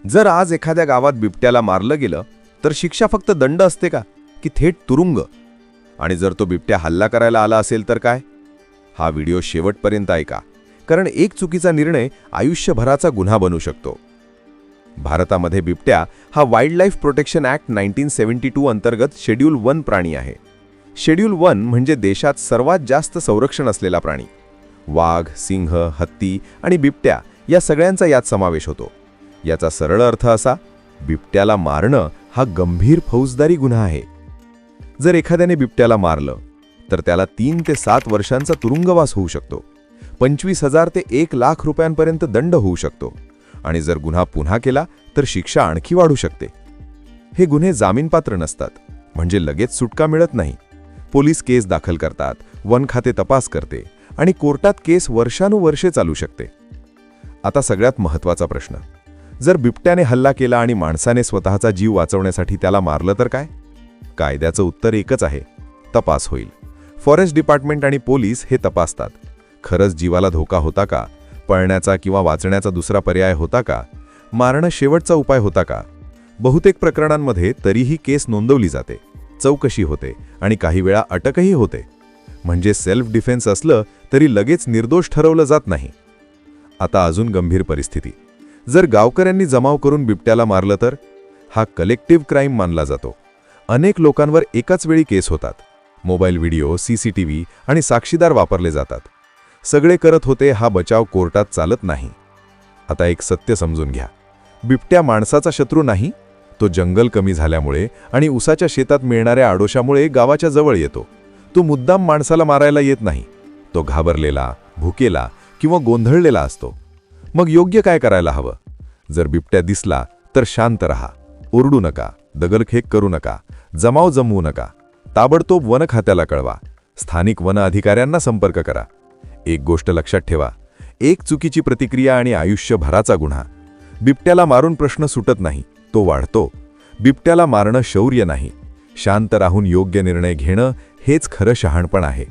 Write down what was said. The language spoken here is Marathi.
जर आज एखाद्या गावात बिबट्याला मारलं गेलं तर शिक्षा फक्त दंड असते का, की थेट तुरुंग? आणि जर तो बिबट्या हल्ला करायला आला असेल तर काय? हा व्हिडिओ शेवटपर्यंत ऐका, कारण एक चुकीचा निर्णय आयुष्यभराचा गुन्हा बनू शकतो. भारतामध्ये बिबट्या हा वाईल्ड लाईफ प्रोटेक्शन ॲक्ट 1972 अंतर्गत शेड्यूल 1 प्राणी आहे. शेड्यूल 1 म्हणजे देशात सर्वात जास्त संरक्षण असलेला प्राणी. वाघ, सिंह, हत्ती आणि बिबट्या या सगळ्यांचा यात समावेश होतो. याचा सरळ अर्थ असा, बिबट्याला मारणं हा गंभीर फौजदारी गुन्हा आहे. जर एखाद्याने बिबट्याला मारलं तर त्याला 3 ते 7 वर्षांचा तुरुंगवास होऊ शकतो, 25,000 ते 1,00,000 रुपयांपर्यंत दंड होऊ शकतो आणि जर गुन्हा पुन्हा केला तर शिक्षा आणखी वाढू शकते. हे गुन्हे जामीनपात्र नसतात, म्हणजे लगेच सुटका मिळत नाही. पोलीस केस दाखल करतात, वन खाते तपास करते आणि कोर्टात केस वर्षानुवर्षे चालू शकते. आता सगळ्यात महत्त्वाचा प्रश्न, जर बिबट्याने हल्ला केला आणि माणसाने स्वतःचा जीव वाचवण्यासाठी त्याला मारलं तर काय? कायद्याचं उत्तर एकच आहे, तपास होईल. फॉरेस्ट डिपार्टमेंट आणि पोलीस हे तपासतात. खरंच जीवाला धोका होता का? पळण्याचा किंवा वाचण्याचा दुसरा पर्याय होता का? मारणं शेवटचा उपाय होता का? बहुतेक प्रकरणांमध्ये तरीही केस नोंदवली जाते, चौकशी होते आणि काही वेळा अटकही होते. म्हणजे सेल्फ डिफेन्स असलं तरी लगेच निर्दोष ठरवलं जात नाही. आता अजून गंभीर परिस्थिती, जर गावकऱ्यांनी जमाव करून बिबट्याला मारलं तर? हा कलेक्टिव्ह क्राईम मानला जातो. अनेक लोकांवर एकाच वेळी केस होतात. मोबाईल व्हिडिओ, CCTV आणि साक्षीदार वापरले जातात. सगळे करत होते हा बचाव कोर्टात चालत नाही. आता एक सत्य समजून घ्या, बिबट्या माणसाचा शत्रू नाही. तो जंगल कमी झाल्यामुळे आणि उसाच्या शेतात मिळणाऱ्या आडोशामुळे गावाच्या जवळ येतो. तो मुद्दाम माणसाला मारायला येत नाही. तो घाबरलेला, भुकेला किंवा गोंधळलेला असतो. मग योग्य काय करायला हवं? जर बिबट्या दिसला तर शांत रहा, ओरडू नका, दगडफेक करू नका, जमाव जमवू नका. ताबडतोब वन खात्याला कळवा, स्थानिक वन अधिकाऱ्यांना संपर्क करा. एक गोष्ट लक्षात ठेवा, एक चुकीची प्रतिक्रिया आणि आयुष्यभराचा गुन्हा. बिबट्याला मारून प्रश्न सुटत नाही, तो वाढतो. बिबट्याला मारणं शौर्य नाही, शांत राहून योग्य निर्णय घेणं हेच खरं शहाणपण आहे.